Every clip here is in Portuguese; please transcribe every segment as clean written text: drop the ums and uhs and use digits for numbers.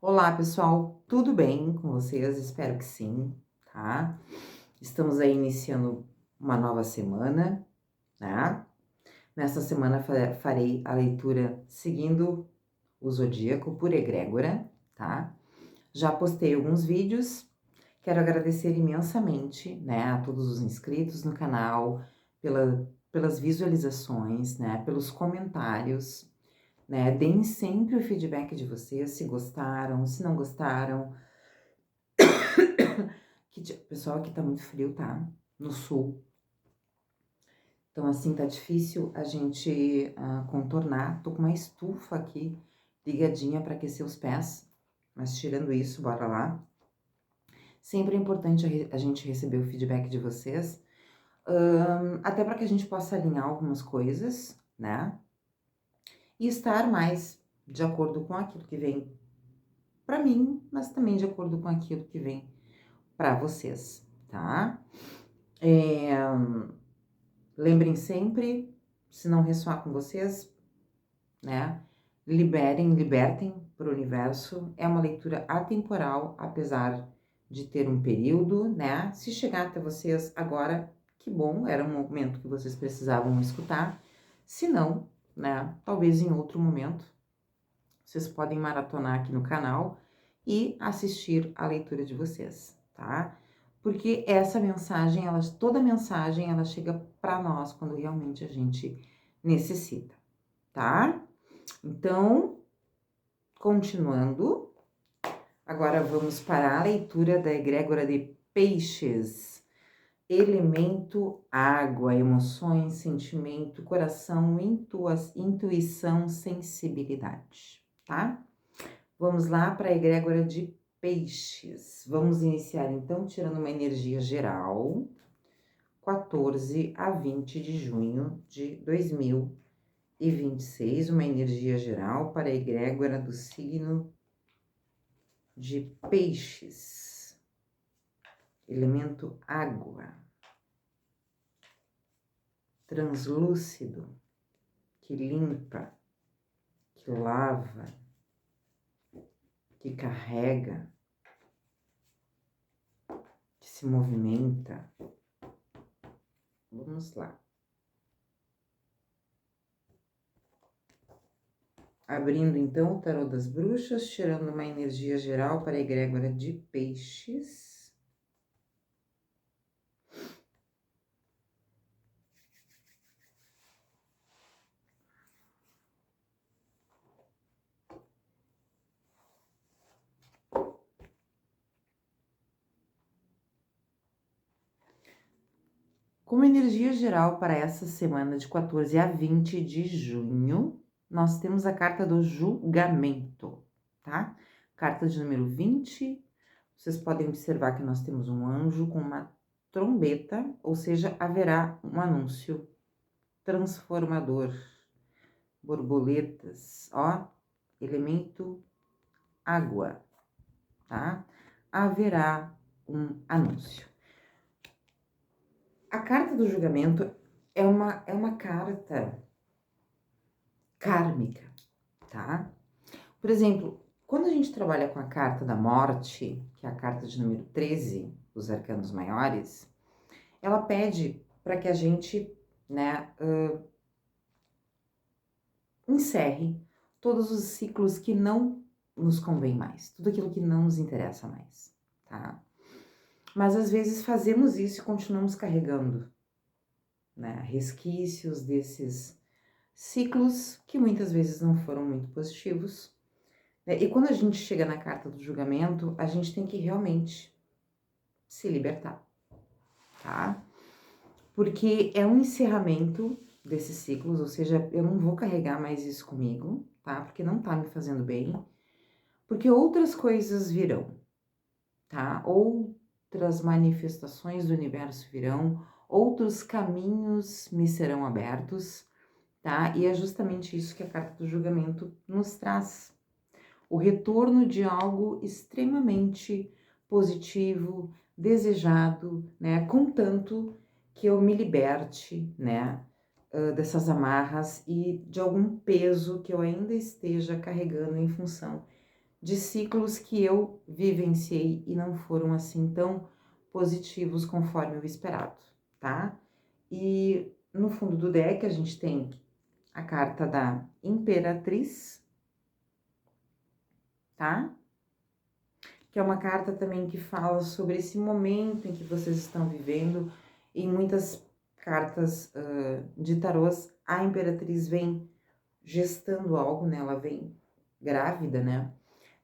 Olá, pessoal, tudo bem com vocês? Espero que sim, tá? Estamos aí iniciando uma nova semana, né? Nessa semana farei a leitura seguindo o zodíaco por egrégora, tá? Já postei alguns vídeos, quero agradecer imensamente, né, a todos os inscritos no canal, pelas visualizações, né, pelos comentários, né? Deem sempre o feedback de vocês, se gostaram, se não gostaram. Pessoal, aqui tá muito frio, tá? No sul. Então, assim, tá difícil a gente contornar. Tô com uma estufa aqui ligadinha para aquecer os pés. Mas tirando isso, bora lá. Sempre é importante a gente receber o feedback de vocês. Até para que a gente possa alinhar algumas coisas, né? E estar mais de acordo com aquilo que vem para mim, mas também de acordo com aquilo que vem para vocês, tá? Lembrem sempre, se não ressoar com vocês, né? Libertem para o universo. É uma leitura atemporal, apesar de ter um período, né? Se chegar até vocês agora, que bom, era um momento que vocês precisavam escutar. Se não, né? Talvez em outro momento, vocês podem maratonar aqui no canal e assistir a leitura de vocês, tá? Porque essa mensagem, toda mensagem, ela chega para nós quando realmente a gente necessita, tá? Então, continuando, agora vamos para a leitura da egrégora de Peixes. Elemento água, emoções, sentimento, coração, intuição, sensibilidade, tá? Vamos lá para a egrégora de Peixes. Vamos iniciar então tirando uma energia geral, 14 a 20 de junho de 2026, uma energia geral para a egrégora do signo de Peixes. Elemento água, translúcido, que limpa, que lava, que carrega, que se movimenta. Vamos lá. Abrindo então o tarô das bruxas, tirando uma energia geral para a egrégora de Peixes. Como energia geral para essa semana de 14 a 20 de junho, nós temos a carta do julgamento, tá? Carta de número 20. Vocês podem observar que nós temos um anjo com uma trombeta, ou seja, haverá um anúncio transformador. Borboletas, ó, elemento água, tá? Haverá um anúncio. A carta do julgamento é uma carta kármica, tá? Por exemplo, quando a gente trabalha com a carta da morte, que é a carta de número 13, dos arcanos maiores, ela pede para que a gente, né, encerre todos os ciclos que não nos convém mais, tudo aquilo que não nos interessa mais, tá? Mas às vezes fazemos isso e continuamos carregando, né, resquícios desses ciclos que muitas vezes não foram muito positivos, né? E quando a gente chega na carta do julgamento, a gente tem que realmente se libertar, tá? Porque é um encerramento desses ciclos, ou seja, eu não vou carregar mais isso comigo, tá? Porque não tá me fazendo bem, porque outras coisas virão, tá? Outras manifestações do universo virão, outros caminhos me serão abertos, tá? E é justamente isso que a carta do julgamento nos traz. O retorno de algo extremamente positivo, desejado, né? Contanto que eu me liberte, né? Dessas amarras e de algum peso que eu ainda esteja carregando em função de ciclos que eu vivenciei e não foram assim tão positivos conforme o esperado, tá? E no fundo do deck a gente tem a carta da Imperatriz, tá? Que é uma carta também que fala sobre esse momento em que vocês estão vivendo. Em muitas cartas de tarôs, a Imperatriz vem gestando algo, né? Ela vem grávida, né?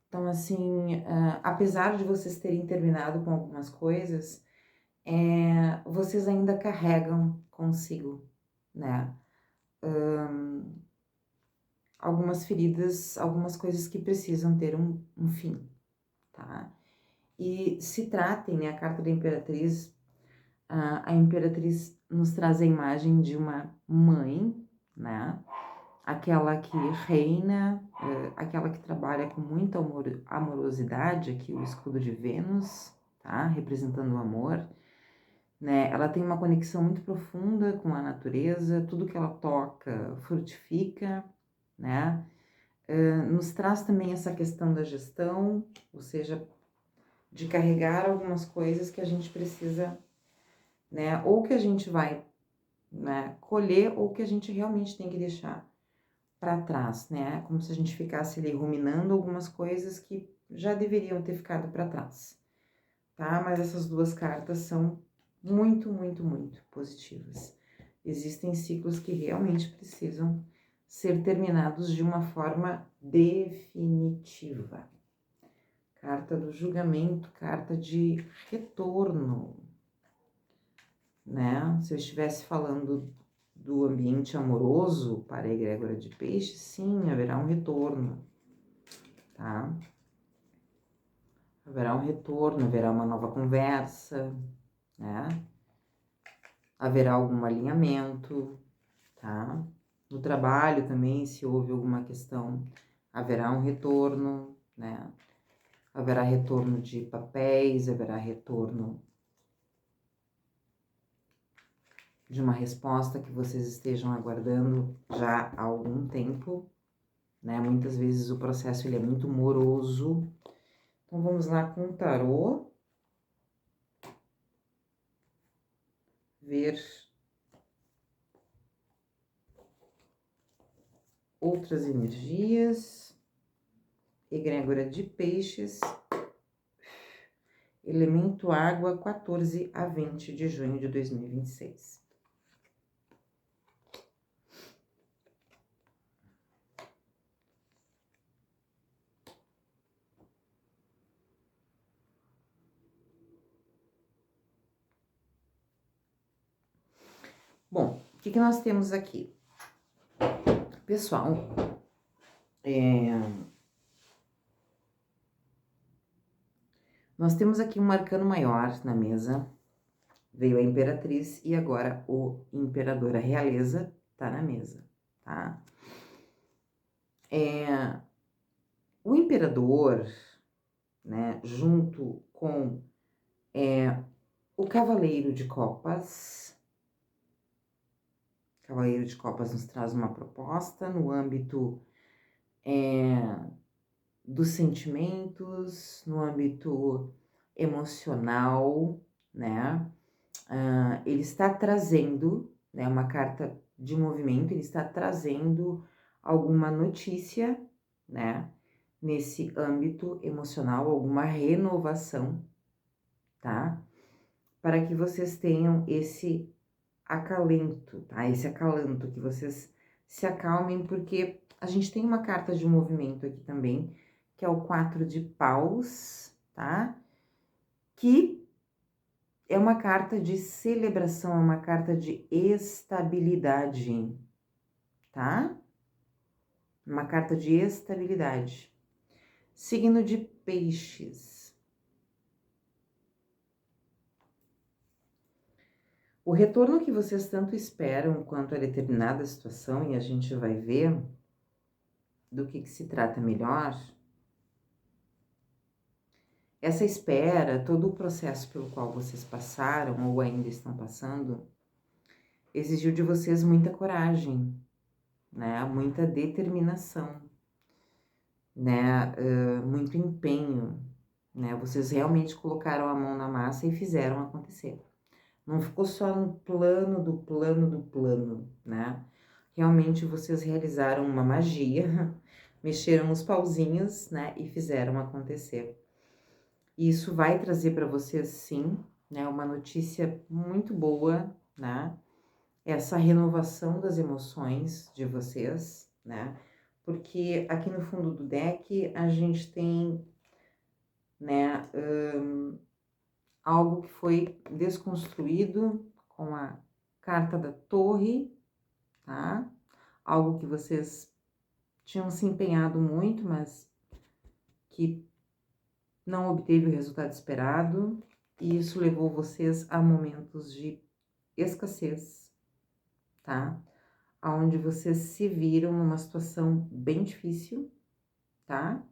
Então, assim, apesar de vocês terem terminado com algumas coisas, vocês ainda carregam consigo, né? Algumas feridas, algumas coisas que precisam ter um fim, tá? E se tratem, né? A carta da Imperatriz, a Imperatriz nos traz a imagem de uma mãe, né? Aquela que reina, aquela que trabalha com muita amorosidade, aqui o escudo de Vênus, tá? Representando o amor, né? Ela tem uma conexão muito profunda com a natureza, tudo que ela toca frutifica, né? Nos traz também essa questão da gestão, ou seja, de carregar algumas coisas que a gente precisa, né? Ou que a gente vai, né, colher, ou que a gente realmente tem que deixar para trás, né? Como se a gente ficasse ali ruminando algumas coisas que já deveriam ter ficado para trás, tá? Mas essas duas cartas são muito, muito, muito positivas. Existem ciclos que realmente precisam ser terminados de uma forma definitiva. Carta do julgamento, carta de retorno, né? Se eu estivesse falando do ambiente amoroso para a egrégora de peixe, sim, haverá um retorno, tá? Haverá um retorno, haverá uma nova conversa, né? Haverá algum alinhamento, tá? No trabalho também, se houve alguma questão, haverá um retorno, né? Haverá retorno de papéis, haverá retorno de uma resposta que vocês estejam aguardando já há algum tempo, né? Muitas vezes o processo ele é muito moroso. Então vamos lá com o tarô. Ver outras energias. Egrégora de peixes. Elemento água, 14 a 20 de junho de 2026. Bom, o que nós temos aqui? Pessoal, nós temos aqui um arcano maior na mesa. Veio a Imperatriz e agora o Imperador, a realeza, tá na mesa, tá? O Imperador, né, junto com o Cavaleiro de Copas. Cavaleiro de Copas nos traz uma proposta no âmbito dos sentimentos, no âmbito emocional, né? Ele está trazendo, né, uma carta de movimento, ele está trazendo alguma notícia, né, nesse âmbito emocional, alguma renovação, tá? Para que vocês tenham esse acalento, tá? Esse acalanto, que vocês se acalmem, porque a gente tem uma carta de movimento aqui também, que é o 4 de paus, tá? Que é uma carta de celebração, é uma carta de estabilidade, tá? Uma carta de estabilidade. Signo de peixes. O retorno que vocês tanto esperam quanto a determinada situação, e a gente vai ver do que se trata melhor. Essa espera, todo o processo pelo qual vocês passaram ou ainda estão passando, exigiu de vocês muita coragem, né? Muita determinação. né, muito empenho, né? Vocês realmente colocaram a mão na massa e fizeram acontecer. Não ficou só no plano do plano do plano, né? Realmente vocês realizaram uma magia, mexeram os pauzinhos, né, e fizeram acontecer. E isso vai trazer para vocês, sim, né, uma notícia muito boa, né? Essa renovação das emoções de vocês, né? Porque aqui no fundo do deck a gente tem, né, algo que foi desconstruído com a carta da torre, tá? Algo que vocês tinham se empenhado muito, mas que não obteve o resultado esperado, e isso levou vocês a momentos de escassez, tá? Onde vocês se viram numa situação bem difícil, tá?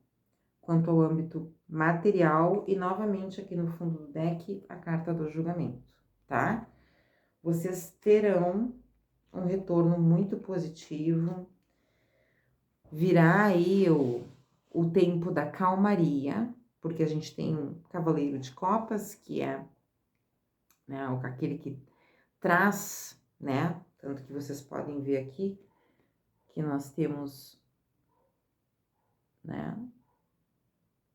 Quanto ao âmbito material, e novamente aqui no fundo do deck, a carta do julgamento, tá? Vocês terão um retorno muito positivo, virá aí o tempo da calmaria, porque a gente tem um cavaleiro de copas, que é, né, aquele que traz, né, tanto que vocês podem ver aqui, que nós temos, né,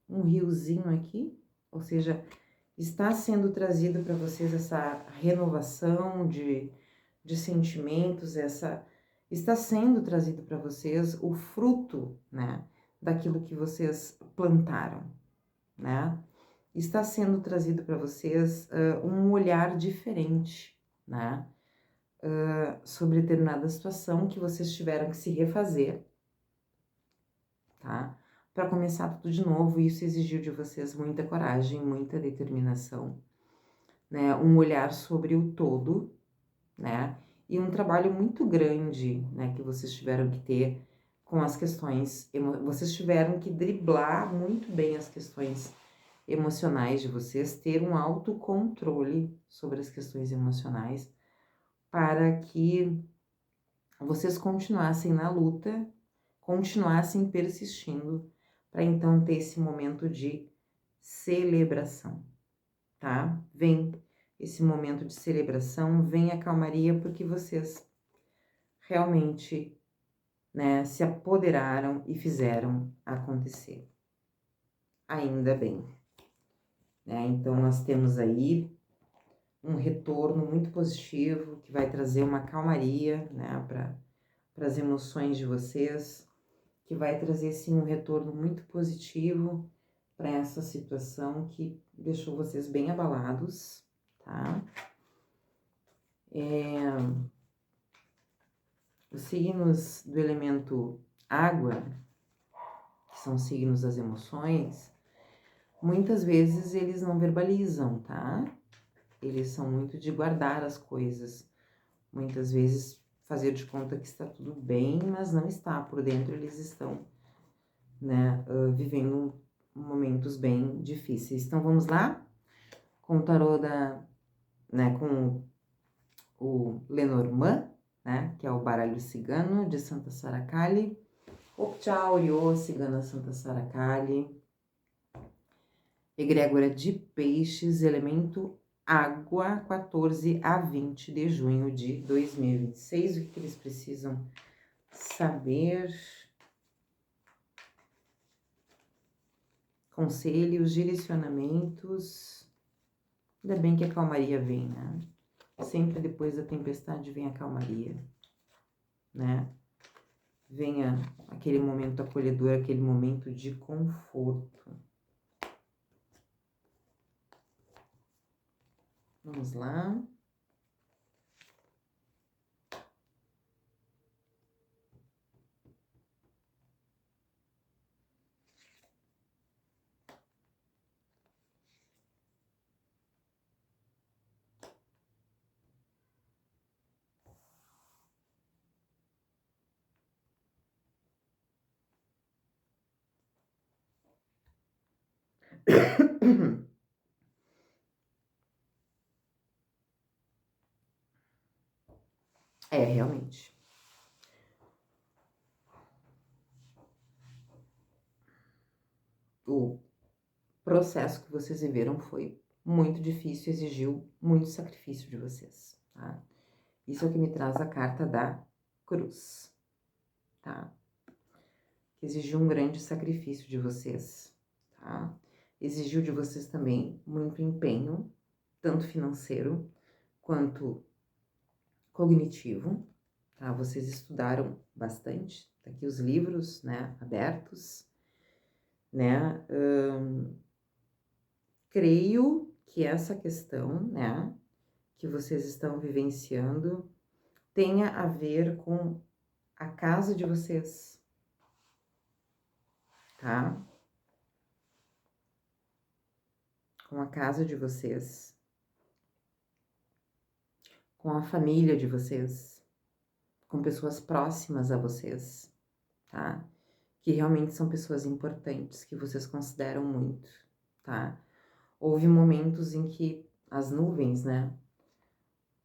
um riozinho aqui, ou seja, está sendo trazido para vocês essa renovação de sentimentos, está sendo trazido para vocês o fruto, né, daquilo que vocês plantaram, né? Está sendo trazido para vocês um olhar diferente, né? Sobre determinada situação que vocês tiveram que se refazer, tá? Para começar tudo de novo, isso exigiu de vocês muita coragem, muita determinação, né? Um olhar sobre o todo, né? E um trabalho muito grande, né? Que vocês tiveram que ter com as questões, vocês tiveram que driblar muito bem as questões emocionais de vocês, ter um autocontrole sobre as questões emocionais para que vocês continuassem na luta, continuassem persistindo, para então ter esse momento de celebração, tá? Vem esse momento de celebração, vem a calmaria, porque vocês realmente, né, se apoderaram e fizeram acontecer. Ainda bem, né? Então, nós temos aí um retorno muito positivo, que vai trazer uma calmaria, né, para as emoções de vocês, que vai trazer, sim, um retorno muito positivo para essa situação que deixou vocês bem abalados, tá? Os signos do elemento água, que são signos das emoções, muitas vezes eles não verbalizam, tá? Eles são muito de guardar as coisas. Muitas vezes fazer de conta que está tudo bem, mas não está. Por dentro eles estão, né, vivendo momentos bem difíceis. Então vamos lá? Com o tarô né, com o Lenormand, né, que é o baralho cigano de Santa Sara Kali. Opchauryo, cigana Santa Sara Kali. Egrégora de peixes, elemento água, 14 a 20 de junho de 2026. O que eles precisam saber? Conselhos, direcionamentos. Ainda bem que a calmaria vem, né? Sempre depois da tempestade vem a calmaria, né? Venha aquele momento acolhedor, aquele momento de conforto. Vamos lá. É, realmente. o processo que vocês viveram foi muito difícil, exigiu muito sacrifício de vocês, tá? Isso é o que me traz a carta da cruz, tá? Que exigiu um grande sacrifício de vocês, tá? Exigiu de vocês também muito empenho, tanto financeiro quanto cognitivo, tá? Vocês estudaram bastante, tá aqui os livros, né, abertos, né? Creio que essa questão, né, que vocês estão vivenciando tenha a ver com a casa de vocês, tá? Com a casa de vocês, com a família de vocês, com pessoas próximas a vocês, tá? Que realmente são pessoas importantes, que vocês consideram muito, tá? Houve momentos em que as nuvens, né?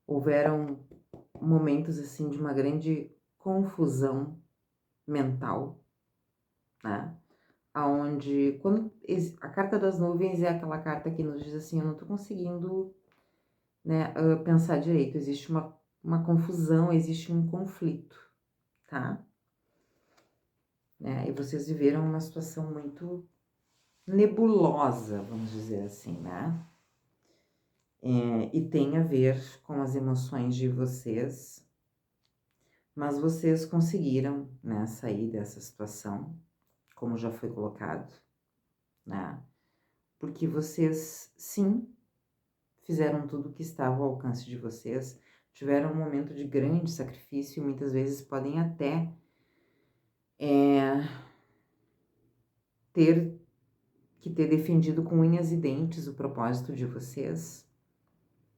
Houveram momentos, assim, de uma grande confusão mental, né? Aonde, quando a carta das nuvens é aquela carta que nos diz assim, eu não tô conseguindo, né, pensar direito, existe uma confusão, existe um conflito, tá? Né? E vocês viveram uma situação muito nebulosa, vamos dizer assim, né? E tem a ver com as emoções de vocês, mas vocês conseguiram, né, sair dessa situação, como já foi colocado, né? Porque vocês, sim, fizeram tudo o que estava ao alcance de vocês, tiveram um momento de grande sacrifício e muitas vezes podem até ter que ter defendido com unhas e dentes o propósito de vocês,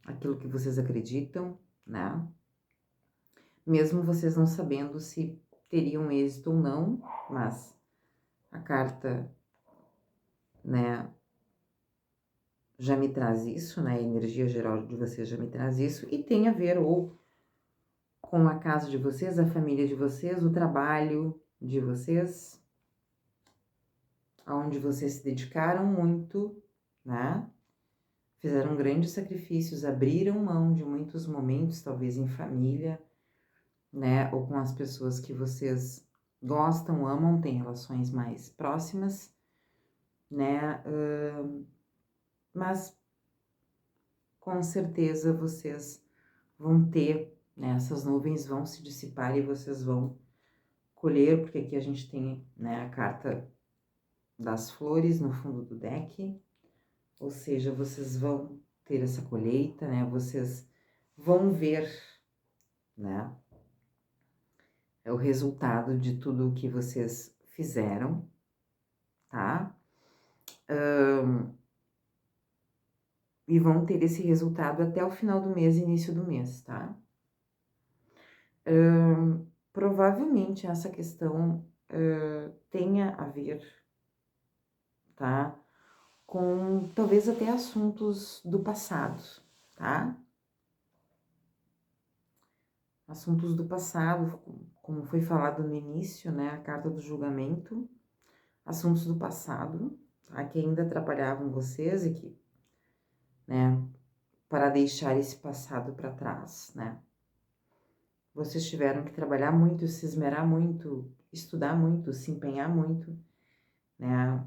aquilo que vocês acreditam, né? Mesmo vocês não sabendo se teriam êxito ou não, mas a carta, né, já me traz isso, né? A energia geral de vocês já me traz isso, e tem a ver ou com a casa de vocês, a família de vocês, o trabalho de vocês, aonde vocês se dedicaram muito, né? Fizeram grandes sacrifícios, abriram mão de muitos momentos, talvez em família, né? Ou com as pessoas que vocês gostam, amam, têm relações mais próximas, né? Mas com certeza vocês vão ter, né? Essas nuvens vão se dissipar e vocês vão colher, porque aqui a gente tem, né, a carta das flores no fundo do deck, ou seja, vocês vão ter essa colheita, né? Vocês vão ver, né, é o resultado de tudo o que vocês fizeram, tá? E vão ter esse resultado até o final do mês, início do mês, tá? Provavelmente essa questão tenha a ver, tá? Com talvez até assuntos do passado, tá? Assuntos do passado, como foi falado no início, né? A carta do julgamento, assuntos do passado, tá? Que ainda atrapalhavam vocês e que, né? Para deixar esse passado para trás, né? Vocês tiveram que trabalhar muito, se esmerar muito, estudar muito, se empenhar muito, né?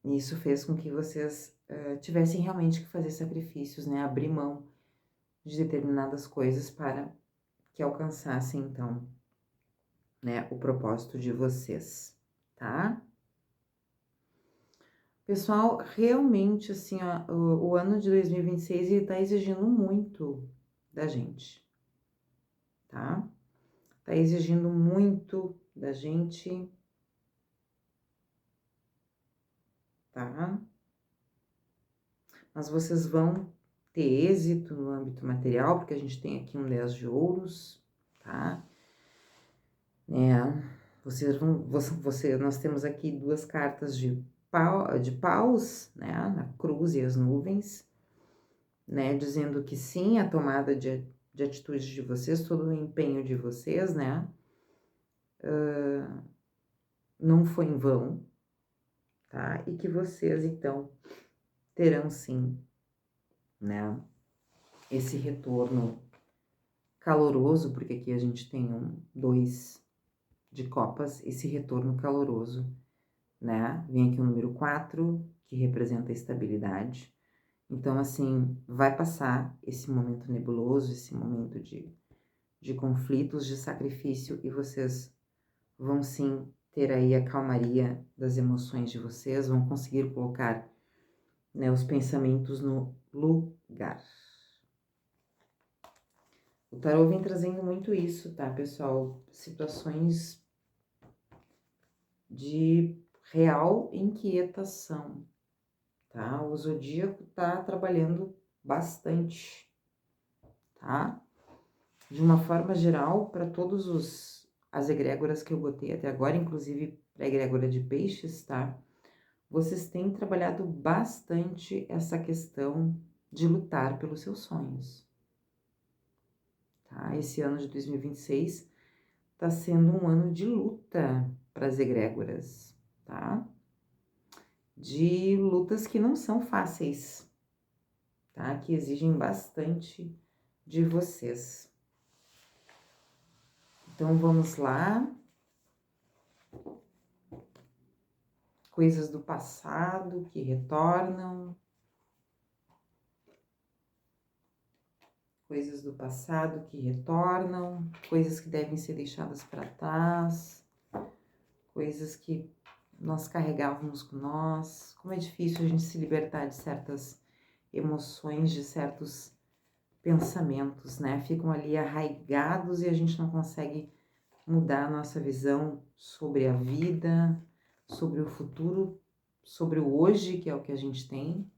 E isso fez com que vocês tivessem realmente que fazer sacrifícios, né? Abrir mão de determinadas coisas para que alcançassem, então, né, o propósito de vocês, tá? Pessoal, realmente, assim, ó, o ano de 2026, ele tá exigindo muito da gente, tá? Tá exigindo muito da gente, tá? Mas vocês vão ter êxito no âmbito material, porque a gente tem aqui um 10 de ouros, tá? Nós temos aqui duas cartas de paus, né? Na cruz e as nuvens, né? Dizendo que sim, a tomada de atitude de vocês, todo o empenho de vocês, né? Não foi em vão, tá? E que vocês, então, terão sim, né, esse retorno caloroso, porque aqui a gente tem dois de copas, esse retorno caloroso, né? Vem aqui o número 4, que representa a estabilidade. Então, assim, vai passar esse momento nebuloso, esse momento de conflitos, de sacrifício, e vocês vão sim ter aí a calmaria das emoções de vocês, vão conseguir colocar, né, os pensamentos no lugar. O tarô vem trazendo muito isso, tá, pessoal? Situações de real inquietação, tá? O zodíaco tá trabalhando bastante, tá? De uma forma geral, para todos as egrégoras que eu botei até agora, inclusive para a egrégora de peixes, tá? Vocês têm trabalhado bastante essa questão de lutar pelos seus sonhos, tá? Esse ano de 2026 tá sendo um ano de luta para as egrégoras, tá? De lutas que não são fáceis, tá? Que exigem bastante de vocês. Então vamos lá. Coisas do passado que retornam. Coisas do passado que retornam. Coisas que devem ser deixadas para trás. Coisas que nós carregávamos com nós. Como é difícil a gente se libertar de certas emoções, de certos pensamentos, né? Ficam ali arraigados e a gente não consegue mudar a nossa visão sobre a vida, sobre o futuro, sobre o hoje, que é o que a gente tem.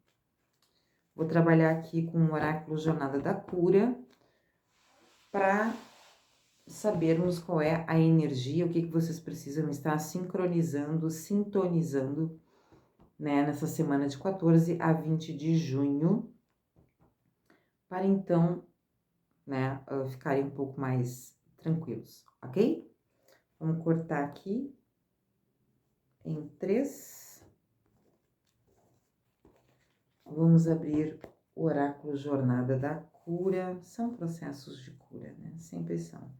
Vou trabalhar aqui com o oráculo Jornada da Cura para sabermos qual é a energia, o que vocês precisam estar sincronizando, sintonizando, né, nessa semana de 14 a 20 de junho, para então, né, ficarem um pouco mais tranquilos, ok? Vamos cortar aqui em 3. Vamos abrir o oráculo Jornada da Cura. São processos de cura, né? Sempre são.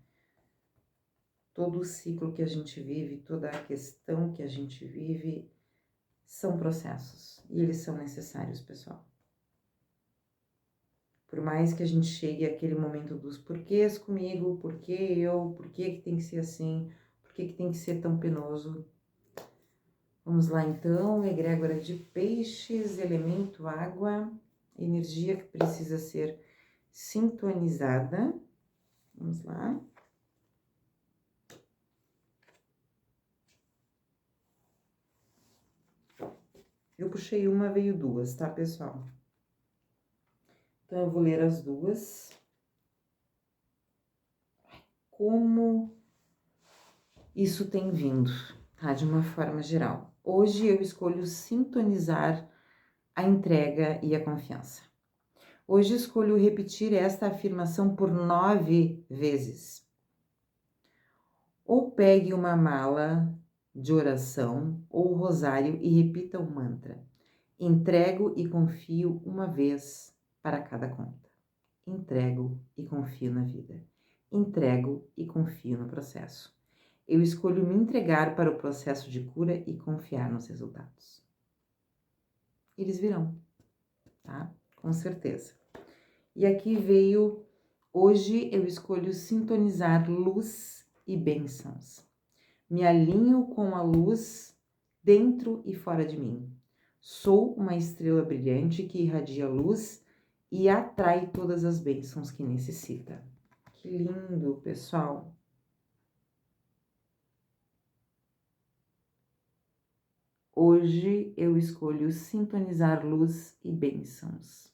Todo o ciclo que a gente vive, toda a questão que a gente vive, são processos. E eles são necessários, pessoal. Por mais que a gente chegue àquele momento dos porquês comigo, por que eu, por que tem que ser assim, por que tem que ser tão penoso. Vamos lá então, egrégora de peixes, elemento água, energia que precisa ser sintonizada. Vamos lá. Eu puxei uma, veio duas, tá, pessoal? Então, eu vou ler as duas. Como isso tem vindo, tá? De uma forma geral. Hoje eu escolho sintonizar a entrega e a confiança. Hoje escolho repetir esta afirmação por 9 vezes. Ou pegue uma mala de oração ou rosário e repita o mantra. Entrego e confio uma vez para cada conta. Entrego e confio na vida. Entrego e confio no processo. Eu escolho me entregar para o processo de cura e confiar nos resultados. Eles virão, tá? Com certeza. E aqui veio, hoje eu escolho sintonizar luz e bênçãos. Me alinho com a luz dentro e fora de mim. Sou uma estrela brilhante que irradia luz e atrai todas as bênçãos que necessita. Que lindo, pessoal! Hoje eu escolho sintonizar luz e bênçãos.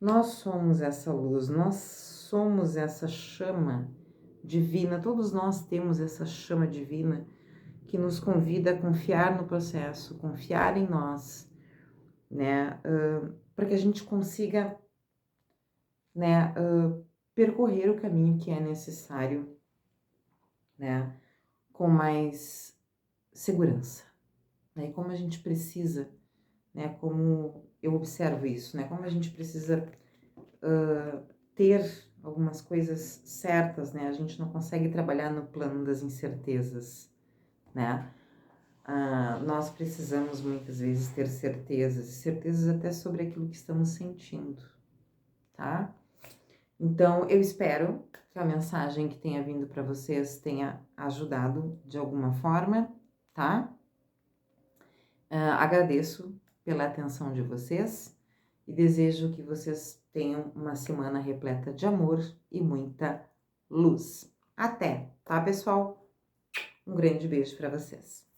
Nós somos essa luz, nós somos essa chama divina, todos nós temos essa chama divina que nos convida a confiar no processo, confiar em nós, né, para que a gente consiga, né, percorrer o caminho que é necessário, né, com mais segurança, né? E como a gente precisa, né? Como eu observo isso, né? Como a gente precisa ter algumas coisas certas, né? A gente não consegue trabalhar no plano das incertezas, né? Nós precisamos muitas vezes ter certezas, e certezas até sobre aquilo que estamos sentindo, tá? Então, eu espero que a mensagem que tenha vindo para vocês tenha ajudado de alguma forma, tá? Agradeço pela atenção de vocês e desejo que vocês tenham uma semana repleta de amor e muita luz. Até, tá, pessoal? Um grande beijo para vocês.